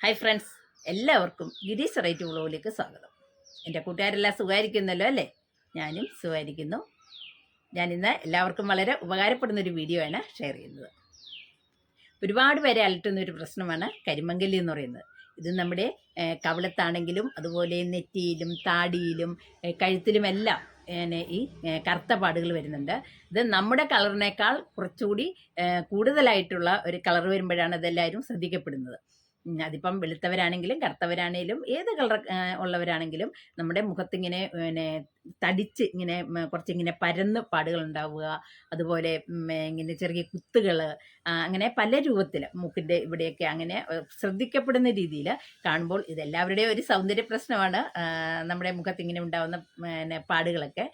Hi friends, എല്ലാവർക്കും Girish right വ്ളോഗിലേക്ക് സ്വാഗതം. എൻ്റെ കൂട്ടുകാരെല്ലാം സുഖമായിരിക്കുന്നല്ലോ അല്ലേ? ഞാനും സുഖമായിരിക്കുന്നു. ഞാനിന്ന് എല്ലാവർക്കും വളരെ ഉപകാരപ്പെടുന്നൊരു വീഡിയോ ആണ് ഷെയർ ചെയ്യുന്നത്. ഒരുപാട് പേരെ അലട്ടുന്നൊരു പ്രശ്നമാണ് കരിമങ്കലി എന്ന് പറയുന്നത്. ഇത് നമ്മുടെ കവിളത്താണെങ്കിലും അതുപോലെ നെറ്റിയിലും താടിയിലും കഴുത്തിലുമെല്ലാം ഈ കറുത്ത പാടുകൾ വരുന്നുണ്ട്. ഇത് നമ്മുടെ കളറിനേക്കാൾ കുറച്ചുകൂടി കൂടുതലായിട്ടുള്ള ഒരു കളർ വരുമ്പോഴാണ് ഇതെല്ലാവരും ശ്രദ്ധിക്കപ്പെടുന്നത്. അതിപ്പം വെളുത്തവരാണെങ്കിലും കറുത്തവരാണെങ്കിലും ഏത് കളർ ഉള്ളവരാണെങ്കിലും നമ്മുടെ മുഖത്തിങ്ങനെ തടിച്ച് ഇങ്ങനെ കുറച്ചിങ്ങനെ പരന്ന് പാടുകൾ ഉണ്ടാവുക, അതുപോലെ ഇങ്ങനെ ചെറിയ കുത്തുകൾ, അങ്ങനെ പല രൂപത്തിൽ മൂക്കിൻ്റെ ഇവിടെയൊക്കെ അങ്ങനെ ശ്രദ്ധിക്കപ്പെടുന്ന രീതിയിൽ കാണുമ്പോൾ ഇതെല്ലാവരുടെയും ഒരു സൗന്ദര്യ പ്രശ്നമാണ്. നമ്മുടെ മുഖത്തിങ്ങനെ ഉണ്ടാകുന്ന പാടുകളൊക്കെ.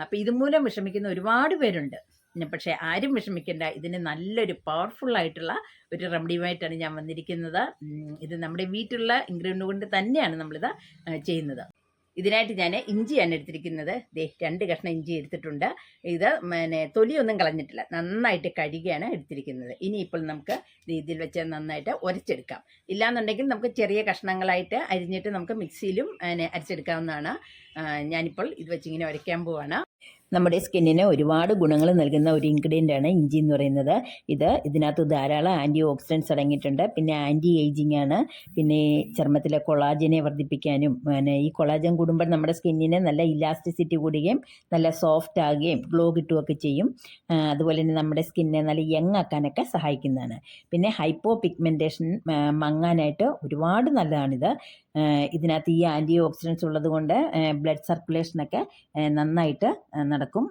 അപ്പം ഇതുമൂലം വിഷമിക്കുന്ന ഒരുപാട് പേരുണ്ട്. പക്ഷേ ആരും വിഷമിക്കേണ്ട, ഇതിന് നല്ലൊരു പവർഫുള്ളായിട്ടുള്ള ഒരു റെമഡിയുമായിട്ടാണ് ഞാൻ വന്നിരിക്കുന്നത്. ഇത് നമ്മുടെ വീട്ടിലുള്ള ഇൻഗ്രീഡിയൻ്റ് കൊണ്ട് തന്നെയാണ് നമ്മളിത് ചെയ്യുന്നത്. ഇതിനായിട്ട് ഞാൻ ഇഞ്ചിയാണ് എടുത്തിരിക്കുന്നത്. 2 കഷ്ണം ഇഞ്ചി എടുത്തിട്ടുണ്ട്. ഇത് തൊലിയൊന്നും കളഞ്ഞിട്ടില്ല, നന്നായിട്ട് കഴുകിയാണ് എടുത്തിരിക്കുന്നത്. ഇനിയിപ്പോൾ നമുക്ക് ഇതിൽ വെച്ച് നന്നായിട്ട് ഉരച്ചെടുക്കാം. ഇല്ലാന്നുണ്ടെങ്കിൽ നമുക്ക് ചെറിയ കഷ്ണങ്ങളായിട്ട് അരിഞ്ഞിട്ട് നമുക്ക് മിക്സിയിലും അരച്ചെടുക്കാവുന്നതാണ്. ഞാനിപ്പോൾ ഇത് വെച്ചിങ്ങനെ ഉരയ്ക്കാൻ പോവാണ്. നമ്മുടെ സ്കിന്നിന് ഒരുപാട് ഗുണങ്ങൾ നൽകുന്ന ഒരു ഇൻഗ്രീഡിയൻ്റ് ആണ് ഇഞ്ചി എന്ന് പറയുന്നത്. ഇതിനകത്ത് ധാരാളം ആൻറ്റി ഓക്സിഡൻസ് അടങ്ങിയിട്ടുണ്ട്. പിന്നെ ആൻറ്റി ഏജിങ് ആണ്. പിന്നെ ചർമ്മത്തിലെ കൊളാജനെ വർദ്ധിപ്പിക്കാനും, ഈ കൊളാജൻ കൂടുമ്പോൾ നമ്മുടെ സ്കിന്നിന് നല്ല ഇലാസ്റ്റിസിറ്റി കൂടുകയും നല്ല സോഫ്റ്റ് ആകുകയും ഗ്ലോ കിട്ടുകയൊക്കെ ചെയ്യും. അതുപോലെ തന്നെ നമ്മുടെ സ്കിന്നിനെ നല്ല യങ് ആക്കാനൊക്കെ സഹായിക്കുന്നതാണ്. പിന്നെ ഹൈപ്പോ പിഗ്മെൻറ്റേഷൻ മങ്ങാനായിട്ട് ഒരുപാട് നല്ലതാണിത്. ഇതിനകത്ത് ഈ ആൻറ്റി ഓക്സിഡൻസ് ഉള്ളത് കൊണ്ട് ബ്ലഡ് സർക്കുലേഷനൊക്കെ നന്നായിട്ട് നടക്കും.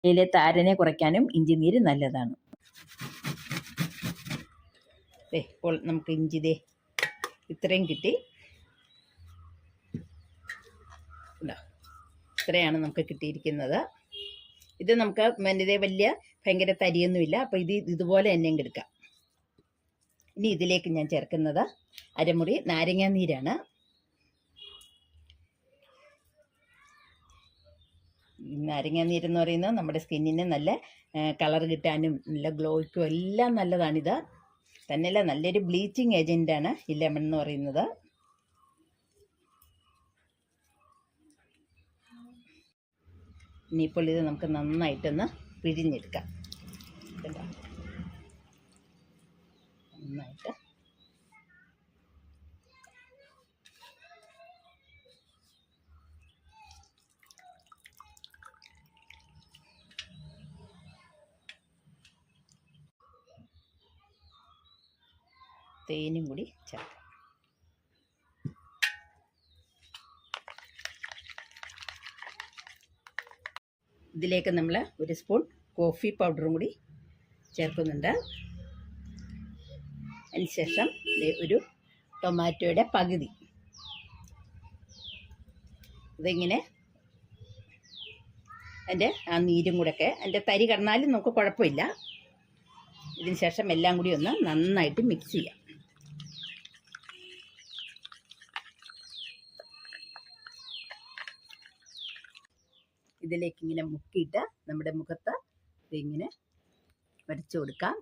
ഇതിലെ താരനെ കുറയ്ക്കാനും ഇഞ്ചി നീര് നല്ലതാണ്. ഇപ്പോൾ നമുക്ക് ഇഞ്ചി ഇത്രയും കിട്ടി. ഇത്രയാണ് നമുക്ക് കിട്ടിയിരിക്കുന്നത്. ഇത് നമുക്ക് വലിയ ഭയങ്കര തരിയൊന്നുമില്ല. അപ്പോൾ ഇതുപോലെ തന്നെ എടുക്കാം. ഇനി ഇതിലേക്ക് ഞാൻ ചേർക്കുന്നത് അരമുറി നാരങ്ങാ നീരാണ്. നാരങ്ങാ നീരെന്ന് പറയുന്നത് നമ്മുടെ സ്കിന്നിന് നല്ല കളർ കിട്ടാനും നല്ല ഗ്ലോയ്ക്കും എല്ലാം നല്ലതാണിത്. തന്നെയല്ല, നല്ലൊരു ബ്ലീച്ചിങ് ഏജൻ്റാണ് ഈ ലെമൺ എന്ന് പറയുന്നത്. ഇനിയിപ്പോൾ ഇത് നമുക്ക് നന്നായിട്ടൊന്ന് പിഴിഞ്ഞെടുക്കാം. നന്നായിട്ട് തേനും കൂടി ചേർക്കാം. ഇതിലേക്ക് നമ്മൾ 1 സ്പൂൺ കോഫി പൗഡറും കൂടി ചേർക്കുന്നുണ്ട്. അതിനുശേഷം ഒരു ടൊമാറ്റോയുടെ പകുതി ഇതിങ്ങനെ അതിൻ്റെ ആ നീരും കൂടെയൊക്കെ അതിൻ്റെ തരി കടന്നാലും നമുക്ക് കുഴപ്പമില്ല. ഇതിന് ശേഷം എല്ലാം കൂടി ഒന്ന് നന്നായിട്ട് മിക്സ് ചെയ്യാം. ഇതിലേക്ക് ഇങ്ങനെ മുക്കിയിട്ട് നമ്മുടെ മുഖത്ത് ഇതിങ്ങനെ വരച്ചു കൊടുക്കാം.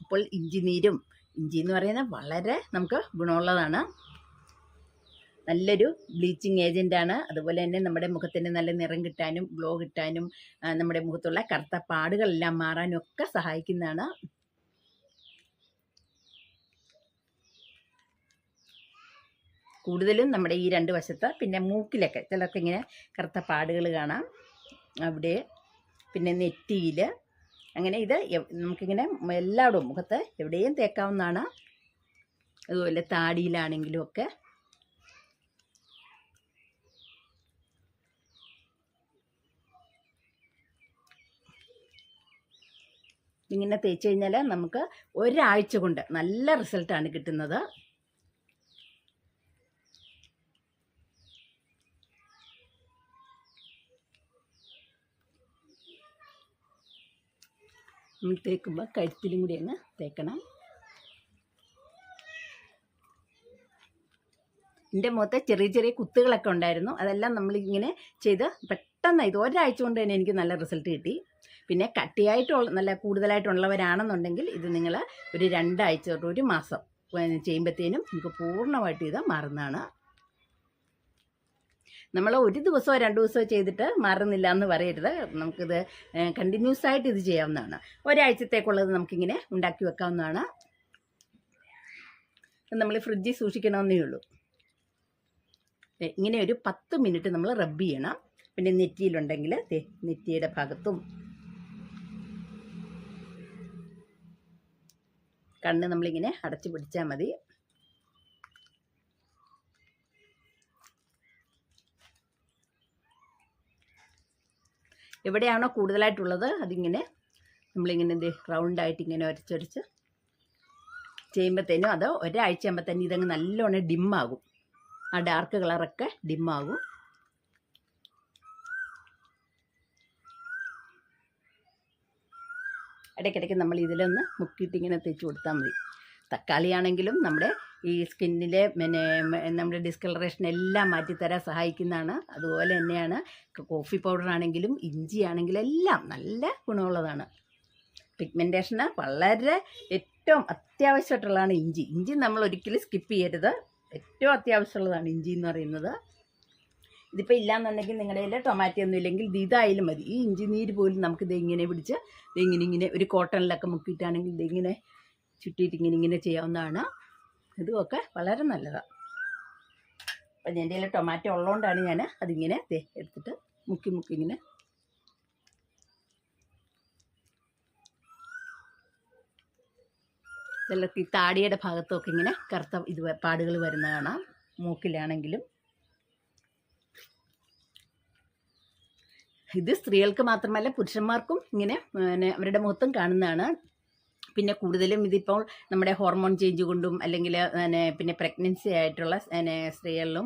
അപ്പോൾ ഇഞ്ചി എന്ന് പറയുന്നത് വളരെ നമുക്ക് ഗുണമുള്ളതാണ്. നല്ലൊരു ബ്ലീച്ചിങ് ഏജൻ്റാണ്. അതുപോലെ തന്നെ നമ്മുടെ മുഖത്തിന് നല്ല നിറം കിട്ടാനും ഗ്ലോ കിട്ടാനും നമ്മുടെ മുഖത്തുള്ള കറുത്ത പാടുകളെല്ലാം മാറാനും ഒക്കെ സഹായിക്കുന്നതാണ്. കൂടുതലും നമ്മുടെ ഈ 2 വശത്ത്, പിന്നെ മൂക്കിലൊക്കെ ചിലർക്ക് ഇങ്ങനെ കറുത്ത പാടുകൾ കാണാം അവിടെ, പിന്നെ നെറ്റിയിൽ, അങ്ങനെ ഇത് നമുക്കിങ്ങനെ എല്ലായിടവും മുഖത്ത് എവിടെയും തേക്കാവുന്നതാണ്. അതുപോലെ താടിയിലാണെങ്കിലും ഒക്കെ. ഇങ്ങനെ തേച്ച് കഴിഞ്ഞാൽ നമുക്ക് ഒരാഴ്ച കൊണ്ട് നല്ല റിസൾട്ടാണ് കിട്ടുന്നത്. തേക്കുമ്പോൾ കഴുത്തിലും കൂടി അങ്ങ് തേക്കണം. എൻ്റെ മുഖത്ത് ചെറിയ ചെറിയ കുത്തുകളൊക്കെ ഉണ്ടായിരുന്നു. അതെല്ലാം നമ്മളിങ്ങനെ ചെയ്ത് പെട്ടെന്ന് ഒരാഴ്ച കൊണ്ട് തന്നെ എനിക്ക് നല്ല റിസൾട്ട് കിട്ടി. പിന്നെ കട്ടിയായിട്ടുള്ള നല്ല കൂടുതലായിട്ടുള്ളവരാണെന്നുണ്ടെങ്കിൽ ഇത് നിങ്ങൾ ഒരു 2 ആഴ്ച തൊട്ട് 1 മാസം ചെയ്യുമ്പോഴത്തേനും നമുക്ക് പൂർണ്ണമായിട്ട് ഇത് മാറുന്നതാണ്. നമ്മൾ ഒരു ദിവസമോ 2 ദിവസമോ ചെയ്തിട്ട് മാറുന്നില്ല എന്ന് പറയരുത്. നമുക്കിത് കണ്ടിന്യൂസ് ആയിട്ട് ഇത് ചെയ്യാവുന്നതാണ്. ഒരാഴ്ചത്തേക്കുള്ളത് നമുക്കിങ്ങനെ ഉണ്ടാക്കി വെക്കാവുന്നതാണ്. നമ്മൾ ഫ്രിഡ്ജിൽ സൂക്ഷിക്കണമെന്നേ ഉള്ളൂ. ഇങ്ങനെ ഒരു 10 മിനിറ്റ് നമ്മൾ റബ്ബ് ചെയ്യണം. പിന്നെ നെറ്റിയിലുണ്ടെങ്കിൽ നെറ്റിയുടെ ഭാഗത്തും കണ്ണ് നമ്മളിങ്ങനെ അടച്ചു പിടിച്ചാൽ മതി. എവിടെയാണോ കൂടുതലായിട്ടുള്ളത് അതിങ്ങനെ നമ്മളിങ്ങനെ റൗണ്ടായിട്ട് ഇങ്ങനെ ഉരച്ചൊരച്ച് ചെയ്യുമ്പോഴത്തേനും അത് ഒരാഴ്ച ആകുമ്പോൾ തന്നെ ഇതങ്ങ് നല്ലോണം ഡിമ്മാകും. ആ ഡാർക്ക് കളറൊക്കെ ഡിമ്മാകും. ഇടയ്ക്കിടയ്ക്ക് നമ്മൾ ഇതിലൊന്ന് മുക്കിയിട്ട് ഇങ്ങനെ തേച്ച് കൊടുത്താൽ മതി. തക്കാളി ആണെങ്കിലും നമ്മുടെ ഈ സ്കിന്നിലെ പിന്നെ നമ്മുടെ ഡിസ്കളറേഷൻ എല്ലാം മാറ്റിത്തരാൻ സഹായിക്കുന്നതാണ്. അതുപോലെ തന്നെയാണ് കോഫി പൗഡർ ആണെങ്കിലും ഇഞ്ചി ആണെങ്കിലും എല്ലാം നല്ല ഗുണമുള്ളതാണ്. പിഗ്മെൻറ്റേഷന് വളരെ ഏറ്റവും അത്യാവശ്യമായിട്ടുള്ളതാണ് ഇഞ്ചി. ഇഞ്ചി നമ്മൾ ഒരിക്കലും സ്കിപ്പ് ചെയ്യരുത്. ഏറ്റവും അത്യാവശ്യമുള്ളതാണ് ഇഞ്ചി എന്ന് പറയുന്നത്. ഇതിപ്പോൾ ഇല്ലയെന്നുണ്ടെങ്കിൽ നിങ്ങളുടെ കയ്യിൽ ടൊമാറ്റോ ഒന്നും ഇല്ലെങ്കിൽ ഇതായാലും മതി. ഈ ഇഞ്ചി നീര് പോലും നമുക്കിത് ഇങ്ങനെ പിടിച്ച് ഇങ്ങനെ ഒരു കോട്ടണിലൊക്കെ മുക്കിയിട്ടാണെങ്കിൽ ഇതിങ്ങനെ ചുറ്റിയിട്ട് ഇങ്ങനെ ചെയ്യാവുന്നതാണ്. ഇതുമൊക്കെ വളരെ നല്ലതാണ്. അപ്പം എൻ്റെ കയ്യിൽ ടൊമാറ്റോ ഉള്ളതുകൊണ്ടാണ് ഞാൻ അതിങ്ങനെ എടുത്തിട്ട് മുക്കി ഇങ്ങനെ ചിലർക്ക് ഈ താടിയുടെ ഭാഗത്തൊക്കെ ഇങ്ങനെ കറുത്ത പാടുകൾ വരുന്ന കാണാം, മൂക്കിലാണെങ്കിലും. ഇത് സ്ത്രീകൾക്ക് മാത്രമല്ല പുരുഷന്മാർക്കും ഇങ്ങനെ അവരുടെ മുഖത്തും കാണുന്നതാണ്. പിന്നെ കൂടുതലും ഇതിപ്പോൾ നമ്മുടെ ഹോർമോൺ ചേഞ്ച് കൊണ്ടും അല്ലെങ്കിൽ പിന്നെ പ്രഗ്നൻസി ആയിട്ടുള്ള സ്ത്രീകളിലും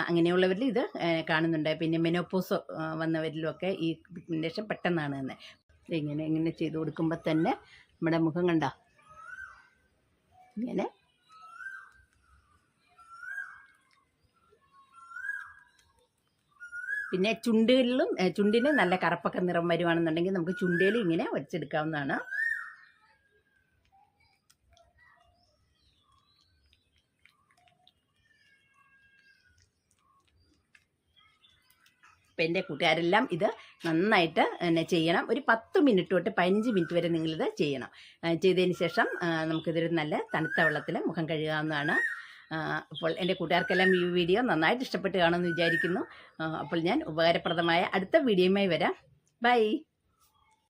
അങ്ങനെയുള്ളവരിൽ ഇത് കാണുന്നുണ്ട്. പിന്നെ മെനോപോസ് വന്നവരിലുമൊക്കെ ഈ പിഗ്മെൻറ്റേഷൻ പെട്ടെന്നാണ് തന്നെ. ഇങ്ങനെ ചെയ്ത് കൊടുക്കുമ്പോൾ തന്നെ നമ്മുടെ മുഖം കണ്ടോ ഇങ്ങനെ. പിന്നെ ചുണ്ടിന് നല്ല കറുപ്പൊക്കെ നിറം വരുവാണെന്നുണ്ടെങ്കിൽ നമുക്ക് ചുണ്ടേൽ ഇങ്ങനെ വരച്ചെടുക്കാവുന്നതാണ്. അപ്പം എൻ്റെ കൂട്ടുകാരെല്ലാം ഇത് നന്നായിട്ട് ചെയ്യണം. ഒരു 10 മിനിറ്റ് തൊട്ട് 15 മിനിറ്റ് വരെ നിങ്ങളിത് ചെയ്യണം. ചെയ്തതിന് ശേഷം നമുക്കിതൊരു നല്ല തണുത്ത വെള്ളത്തിൽ മുഖം കഴുകാവുന്നതാണ്. അപ്പോൾ എൻ്റെ കൂട്ടുകാർക്കെല്ലാം ഈ വീഡിയോ നന്നായിട്ട് ഇഷ്ടപ്പെട്ട് കാണുമെന്ന് വിചാരിക്കുന്നു. അപ്പോൾ ഞാൻ ഉപകാരപ്രദമായ അടുത്ത വീഡിയോയുമായി വരാം. ബൈ.